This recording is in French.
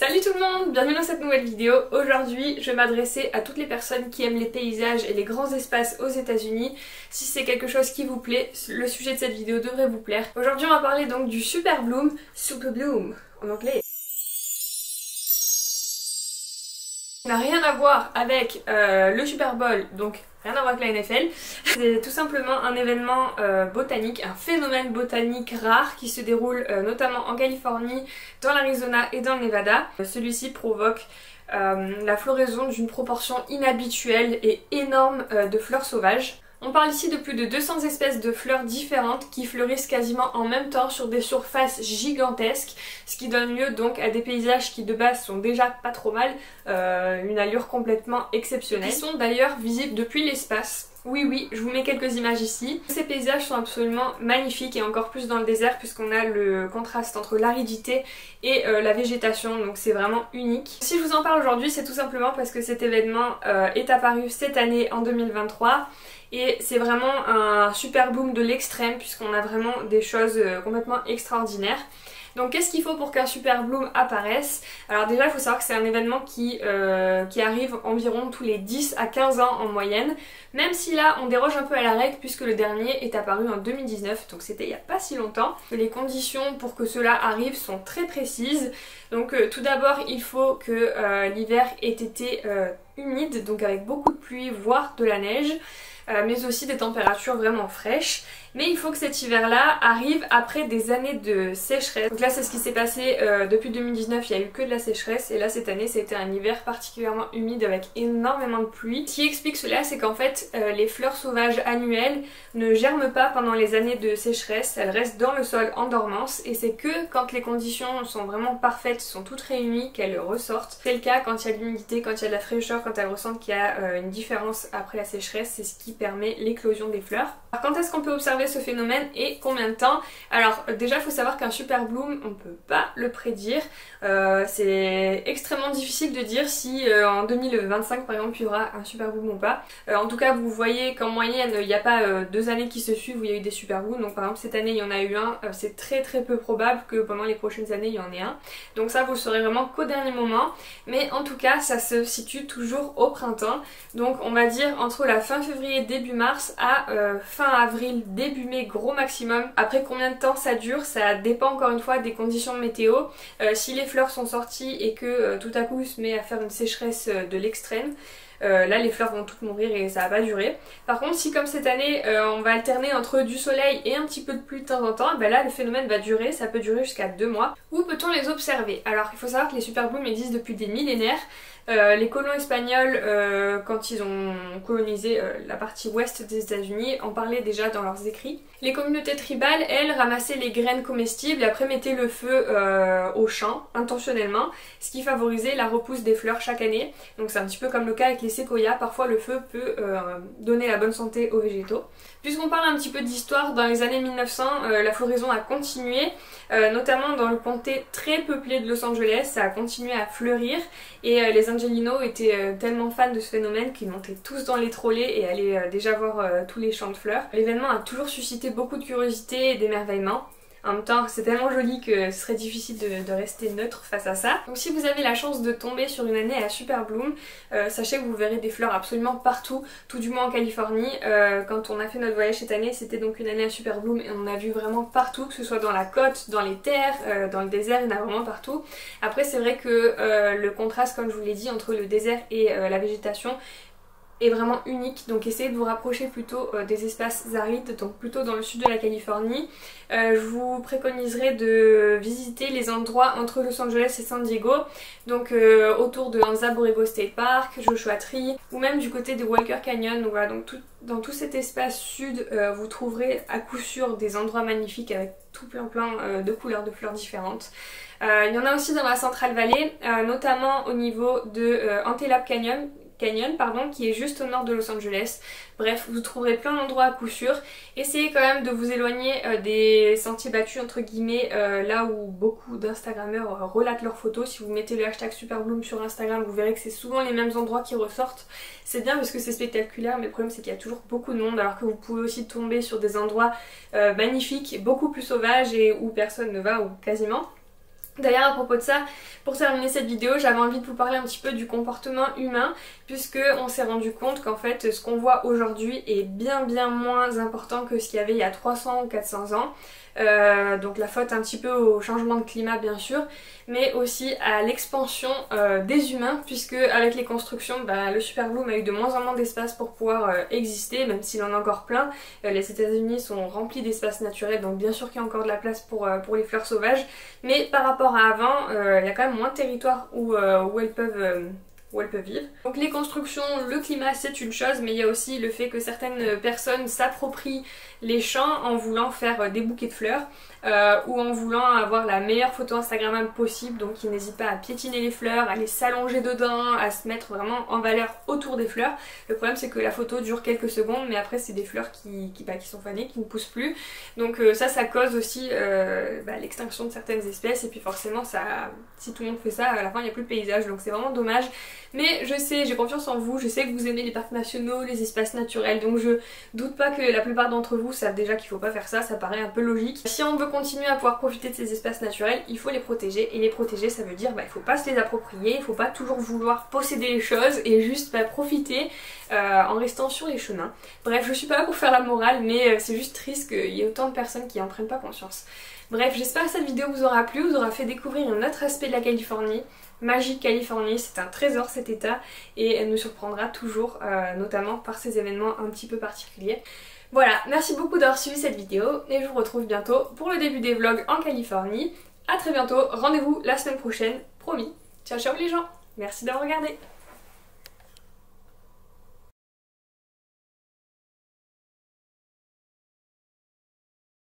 Salut tout le monde, bienvenue dans cette nouvelle vidéo. Aujourd'hui, je vais m'adresser à toutes les personnes qui aiment les paysages et les grands espaces aux États-Unis. Si c'est quelque chose qui vous plaît, le sujet de cette vidéo devrait vous plaire. Aujourd'hui, on va parler donc du Super Bloom en anglais. Ça n'a rien à voir avec le Super Bowl, donc rien à voir avec la NFL. C'est tout simplement un événement botanique, un phénomène botanique rare qui se déroule notamment en Californie, dans l'Arizona et dans le Nevada. Celui-ci provoque la floraison d'une proportion inhabituelle et énorme de fleurs sauvages. On parle ici de plus de 200 espèces de fleurs différentes qui fleurissent quasiment en même temps sur des surfaces gigantesques, ce qui donne lieu donc à des paysages qui de base sont déjà pas trop mal, une allure complètement exceptionnelle. Ils sont d'ailleurs visibles depuis l'espace. Oui, je vous mets quelques images ici. Ces paysages sont absolument magnifiques et encore plus dans le désert puisqu'on a le contraste entre l'aridité et la végétation, donc c'est vraiment unique. Si je vous en parle aujourd'hui, c'est tout simplement parce que cet événement est apparu cette année en 2023. Et c'est vraiment un super boom de l'extrême puisqu'on a vraiment des choses complètement extraordinaires. Donc qu'est-ce qu'il faut pour qu'un super bloom apparaisse? Alors déjà il faut savoir que c'est un événement qui arrive environ tous les 10 à 15 ans en moyenne. Même si là on déroge un peu à la règle puisque le dernier est apparu en 2019, donc c'était il n'y a pas si longtemps. Les conditions pour que cela arrive sont très précises. Donc tout d'abord il faut que l'hiver ait été humide, donc avec beaucoup de pluie voire de la neige. Mais aussi des températures vraiment fraîches. Mais il faut que cet hiver-là arrive après des années de sécheresse. Donc là c'est ce qui s'est passé depuis 2019, il n'y a eu que de la sécheresse et là cette année c'était un hiver particulièrement humide avec énormément de pluie. Ce qui explique cela, c'est qu'en fait les fleurs sauvages annuelles ne germent pas pendant les années de sécheresse, elles restent dans le sol en dormance et c'est que quand les conditions sont vraiment parfaites, sont toutes réunies, qu'elles ressortent. C'est le cas quand il y a de l'humidité, quand il y a de la fraîcheur, quand elles ressentent qu'il y a une différence après la sécheresse, c'est ce qui permet l'éclosion des fleurs. Alors quand est-ce qu'on peut observer ce phénomène et combien de temps? Alors déjà il faut savoir qu'un super bloom on peut pas le prédire, c'est extrêmement difficile de dire si en 2025 par exemple il y aura un super bloom ou pas. En tout cas vous voyez qu'en moyenne il n'y a pas 2 années qui se suivent où il y a eu des super blooms, donc par exemple cette année il y en a eu un, c'est très peu probable que pendant les prochaines années il y en ait un, donc ça vous le saurez vraiment qu'au dernier moment, mais en tout cas ça se situe toujours au printemps, donc on va dire entre la fin février début mars à fin avril début mai gros maximum. Après combien de temps ça dure, ça dépend encore une fois des conditions météo. Si les fleurs sont sorties et que tout à coup il se met à faire une sécheresse de l'extrême, là les fleurs vont toutes mourir et ça va pas durer. Par contre si comme cette année on va alterner entre du soleil et un petit peu de pluie de temps en temps, ben là le phénomène va durer, ça peut durer jusqu'à 2 mois. Où peut-on les observer? Alors il faut savoir que les super blooms existent depuis des millénaires. Les colons espagnols, quand ils ont colonisé la partie ouest des États-Unis, en parlaient déjà dans leurs écrits. Les communautés tribales, elles, ramassaient les graines comestibles et après mettaient le feu aux champs, intentionnellement, ce qui favorisait la repousse des fleurs chaque année. Donc c'est un petit peu comme le cas avec les séquoias, parfois le feu peut donner la bonne santé aux végétaux. Puisqu'on parle un petit peu d'histoire, dans les années 1900, la floraison a continué, notamment dans le comté très peuplé de Los Angeles, ça a continué à fleurir et les Angelinos étaient tellement fans de ce phénomène qu'ils montaient tous dans les trolley et allaient déjà voir tous les champs de fleurs. L'événement a toujours suscité beaucoup de curiosité et d'émerveillement. En même temps, c'est tellement joli que ce serait difficile de rester neutre face à ça. Donc si vous avez la chance de tomber sur une année à super bloom, sachez que vous verrez des fleurs absolument partout, tout du moins en Californie. Quand on a fait notre voyage cette année, c'était donc une année à super bloom et on a vu vraiment partout, que ce soit dans la côte, dans les terres, dans le désert, il y en a vraiment partout. Après c'est vrai que le contraste, comme je vous l'ai dit, entre le désert et la végétation est vraiment unique, donc essayez de vous rapprocher plutôt des espaces arides, donc plutôt dans le sud de la Californie. Je vous préconiserais de visiter les endroits entre Los Angeles et San Diego, donc autour de Anza Borrego State Park, Joshua Tree, ou même du côté de Walker Canyon. Donc voilà, donc dans tout cet espace sud, vous trouverez à coup sûr des endroits magnifiques avec tout plein de couleurs de fleurs différentes. Il y en a aussi dans la Central Valley, notamment au niveau de Antelope Canyon, qui est juste au nord de Los Angeles. Bref, vous trouverez plein d'endroits à coup sûr. Essayez quand même de vous éloigner des sentiers battus entre guillemets, là où beaucoup d'instagrammeurs relatent leurs photos. Si vous mettez le hashtag Superbloom sur Instagram, vous verrez que c'est souvent les mêmes endroits qui ressortent. C'est bien parce que c'est spectaculaire, mais le problème c'est qu'il y a toujours beaucoup de monde, alors que vous pouvez aussi tomber sur des endroits magnifiques, beaucoup plus sauvages et où personne ne va, ou quasiment. D'ailleurs à propos de ça, pour terminer cette vidéo, j'avais envie de vous parler un petit peu du comportement humain puisque on s'est rendu compte qu'en fait ce qu'on voit aujourd'hui est bien moins important que ce qu'il y avait il y a 300 ou 400 ans. Donc la faute un petit peu au changement de climat bien sûr, mais aussi à l'expansion des humains puisque avec les constructions, le Superbloom a eu de moins en moins d'espace pour pouvoir exister, même s'il en a encore plein. Les États-Unis sont remplis d'espaces naturels, donc bien sûr qu'il y a encore de la place pour les fleurs sauvages, mais par rapport à avant, il y a quand même moins de territoire où elles peuvent vivre. Donc les constructions, le climat c'est une chose, mais il y a aussi le fait que certaines personnes s'approprient les champs en voulant faire des bouquets de fleurs ou en voulant avoir la meilleure photo instagrammable possible, donc ils n'hésitent pas à piétiner les fleurs, à les s'allonger dedans, à se mettre vraiment en valeur autour des fleurs. Le problème c'est que la photo dure quelques secondes, mais après c'est des fleurs qui sont fanées, qui ne poussent plus, donc ça cause aussi l'extinction de certaines espèces, et puis forcément si tout le monde fait ça, à la fin il n'y a plus de paysage, donc c'est vraiment dommage. Mais je sais, j'ai confiance en vous, je sais que vous aimez les parcs nationaux, les espaces naturels, donc je doute pas que la plupart d'entre vous savent déjà qu'il faut pas faire ça, ça paraît un peu logique. Si on veut continuer à pouvoir profiter de ces espaces naturels, il faut les protéger, et les protéger ça veut dire il faut pas se les approprier, il faut pas toujours vouloir posséder les choses et juste profiter en restant sur les chemins. Bref, je suis pas là pour faire la morale, mais c'est juste triste qu'il y ait autant de personnes qui en prennent pas conscience. Bref, j'espère que cette vidéo vous aura plu, vous aura fait découvrir un autre aspect de la Californie. Magique Californie, c'est un trésor cet état et elle nous surprendra toujours, notamment par ces événements un petit peu particuliers. Voilà, merci beaucoup d'avoir suivi cette vidéo et je vous retrouve bientôt pour le début des vlogs en Californie. A très bientôt, rendez-vous la semaine prochaine, promis. Ciao ciao les gens, merci d'avoir regardé.